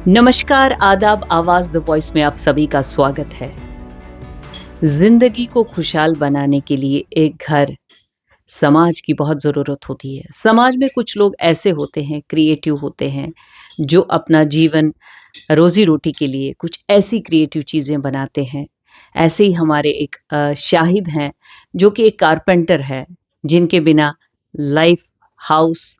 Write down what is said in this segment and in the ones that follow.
नमस्कार, आदाब, आवाज़ द वॉइस में आप सभी का स्वागत है। ज़िंदगी को खुशहाल बनाने के लिए एक घर, समाज की बहुत ज़रूरत होती है। समाज में कुछ लोग ऐसे होते हैं, क्रिएटिव होते हैं, जो अपना जीवन रोज़ी-रोटी के लिए कुछ ऐसी क्रिएटिव चीज़ें बनाते हैं। ऐसे ही हमारे एक शाहिद हैं, जो कि एक कारपेंटर है, जिनके बिना लाइफ़, हाउस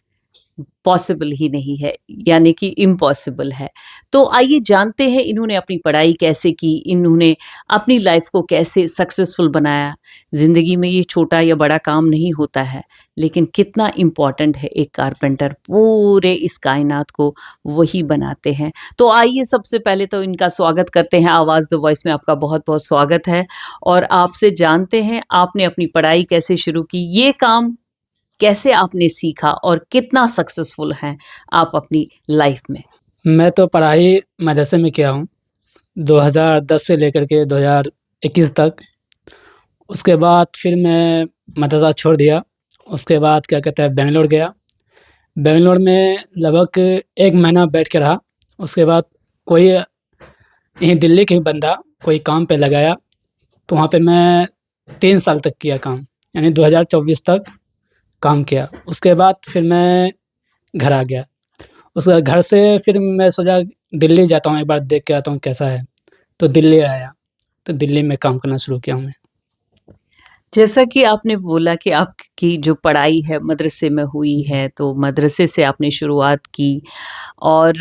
पॉसिबल ही नहीं है, यानी कि इम्पॉसिबल है। तो आइए जानते हैं इन्होंने अपनी पढ़ाई कैसे की, इन्होंने अपनी लाइफ़ को कैसे सक्सेसफुल बनाया। ज़िंदगी में ये छोटा या बड़ा काम नहीं होता है, लेकिन कितना इम्पोर्टेंट है एक कारपेंटर, पूरे इस कायनात को वही बनाते हैं। तो आइए सबसे पहले तो इनका स्वागत करते हैं, आवाज़ द वॉइस में आपका बहुत-बहुत स्वागत है और आपसे जानते हैं आपने अपनी पढ़ाई कैसे शुरू की, ये काम कैसे आपने सीखा और कितना सक्सेसफुल हैं आप अपनी लाइफ में? मैं तो पढ़ाई मदरसे में किया हूँ, 2010 से लेकर के 2021 तक। उसके बाद फिर मैं मदरसा छोड़ दिया। उसके बाद क्या कहते हैं बैंगलोर गया। बैंगलोर में लगभग 1 महीना बैठ के रहा। उसके बाद कोई यहीं दिल्ली का ही बंदा कोई काम पे लगाया, तो वहाँ पे मैं 3 साल तक किया काम, यानी 2024 तक काम किया। उसके बाद फिर मैं घर आ गया। उसके बाद घर से फिर मैं सोचा दिल्ली जाता हूँ, एक बार देख के आता हूँ कैसा है। तो दिल्ली आया, तो दिल्ली में काम करना शुरू किया हूँ मैं। जैसा कि आपने बोला कि आपकी जो पढ़ाई है मदरसे में हुई है, तो मदरसे से आपने शुरुआत की और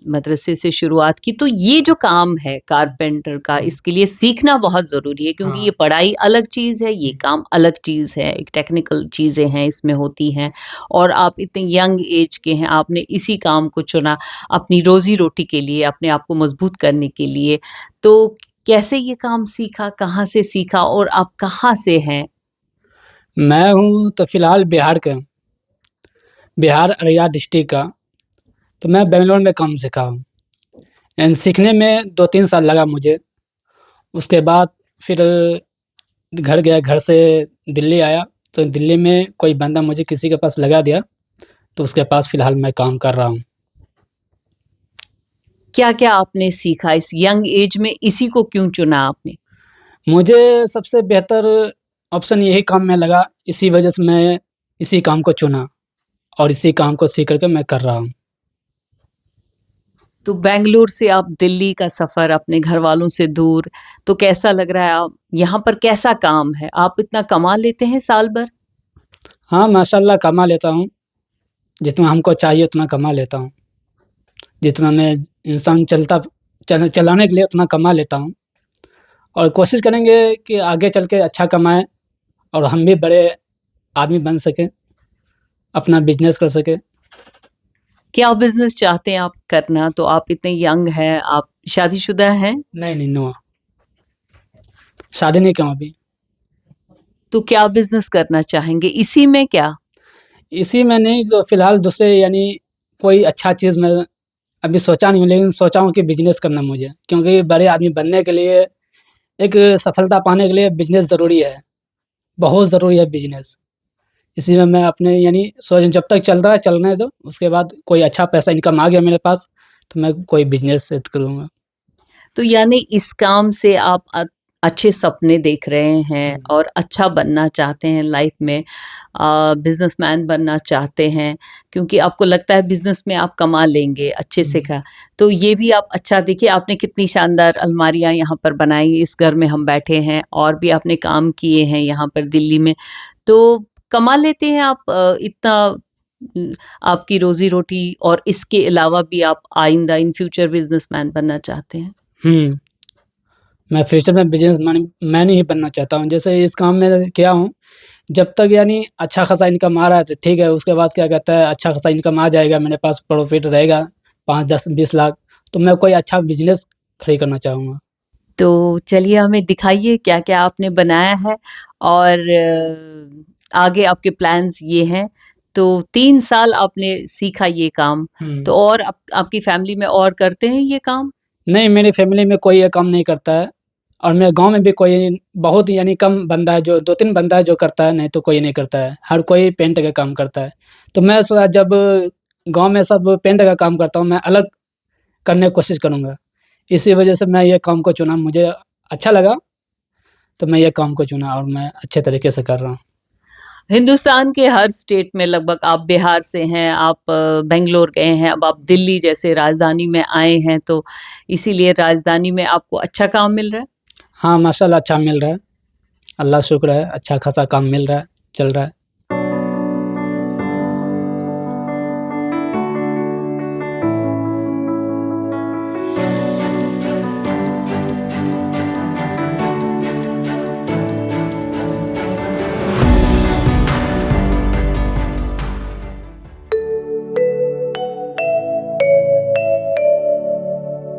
मदरसे से शुरुआत की, तो ये जो काम है कारपेंटर का, हुँ। इसके लिए सीखना बहुत ज़रूरी है क्योंकि ये हाँ। पढ़ाई अलग चीज़ है, ये हुँ। काम अलग चीज़ है, एक टेक्निकल चीज़ें हैं इसमें होती हैं और आप इतने यंग एज के हैं, आपने इसी काम को चुना अपनी रोज़ी-रोटी के लिए, अपने आप को मज़बूत करने के लिए। तो कैसे ये काम सीखा, कहाँ से सीखा और आप कहाँ से हैं? मैं हूँ तो फ़िलहाल बिहार का हूँ, बिहार अररिया डिस्ट्रिक्ट का। तो मैं बैंगलोर में काम सीखा हूँ। एंड सीखने में 2-3 साल लगा मुझे। उसके बाद फिर घर गया, घर से दिल्ली आया, तो दिल्ली में कोई बंदा मुझे किसी के पास लगा दिया, तो उसके पास फ़िलहाल मैं काम कर रहा हूँ। क्या-क्या आपने सीखा इस यंग एज में, इसी को क्यों चुना आपने? मुझे सबसे बेहतर ऑप्शन यही काम में लगा, इसी वजह से मैं इसी काम को चुना और इसी काम को सीख कर के मैं कर रहा हूँ। तो बैंगलोर से आप दिल्ली का सफ़र अपने घरवालों से दूर, तो कैसा लग रहा है? आप यहाँ पर कैसा काम है? आप इतना कमा लेते हैं साल भर? हाँ, माशाल्लाह कमा लेता हूँ, जितना हमको चाहिए उतना कमा लेता हूँ। जितना मैं इंसान चलाने के लिए उतना कमा लेता हूँ और कोशिश करेंगे कि आगे चल के अच्छा कमाएँ और हम भी बड़े आदमी बन सकें, अपना बिज़नेस कर सकें। क्या बिज़नेस चाहते हैं आप करना? तो आप इतने यंग हैं, आप शादीशुदा हैं? नहीं, नहीं, नो, शादी नहीं किया हूँ अभी। तो क्या बिज़नेस करना चाहेंगे? इसी में क्या? इसी में नहीं, जो फ़िलहाल दूसरे यानी कोई अच्छा चीज़ मैं अभी सोचा नहीं हूँ, लेकिन सोचा हूँ कि बिज़नेस करना मुझे, क्योंकि बड़े आदमी बनने के लिए एक सफलता पाने के लिए बिज़नेस ज़रूरी है, बहुत ज़रूरी है बिज़नेस। इसी में मैं अपने यानी जब तक चल रहा है चलने दो, उसके बाद कोई अच्छा पैसा इनकम आ गया मेरे पास, तो मैं कोई बिज़नेस सेट करूँगा। तो यानी इस काम से आप अच्छे सपने देख रहे हैं हुँ। और अच्छा बनना चाहते हैं लाइफ में, बिजनेसमैन बनना चाहते हैं क्योंकि आपको लगता है बिजनेस में आप कमा लेंगे अच्छे से हुँ। का। तो ये भी आप अच्छा देखिए, आपने कितनी शानदार अलमारियां यहाँ पर बनाई, इस घर में हम बैठे हैं और भी आपने काम किए हैं यहाँ पर दिल्ली में। तो कमा लेते हैं आप इतना, न, आपकी रोजी रोटी और इसके अलावा भी आप आइंदा इन फ्यूचर बिजनेसमैन बनना चाहते हैं? हुँ। मैं फ्यूचर में बिज़नेसमैन ही बनना चाहता हूँ। जैसे इस काम में किया हूँ, जब तक यानी अच्छा खासा इनकम आ रहा है तो ठीक है, उसके बाद क्या कहता है अच्छा खासा इनकम आ जाएगा, मेरे पास प्रॉफ़िट रहेगा 5, 10, 20 लाख, तो मैं कोई अच्छा बिज़नेस खड़ी करना चाहूँगा। तो चलिए हमें दिखाइए क्या-क्या आपने बनाया है और आगे आपके प्लान्स ये हैं। तो 3 साल आपने सीखा ये काम, हुँ। तो और आप आपकी फैमिली में और करते हैं ये काम? नहीं, मेरी फ़ैमिली में कोई ये काम नहीं करता है और मेरे गाँव में भी कोई बहुत यानी कम बंदा है, जो 2-3 बंदा है जो करता है, नहीं तो कोई नहीं करता है। हर कोई पेंट का काम करता है। तो मैं सोचा जब गाँव में सब पेंट का काम करता हूँ, मैं अलग करने की कोशिश करूँगा। इसी वजह से मैं ये काम को चुना, मुझे अच्छा लगा, तो मैं ये काम को चुना और मैं अच्छे तरीके से कर रहा हूँ। हिंदुस्तान के हर स्टेट में लगभग आप बिहार से हैं, आप बैंगलोर गए हैं, अब आप दिल्ली जैसे राजधानी में आए हैं, तो इसीलिए राजधानी में आपको अच्छा काम मिल रहा है? हाँ, माशाल्लाह अच्छा मिल रहा है। अल्लाह का शुक्र है, अच्छा खासा काम मिल रहा है, चल रहा है।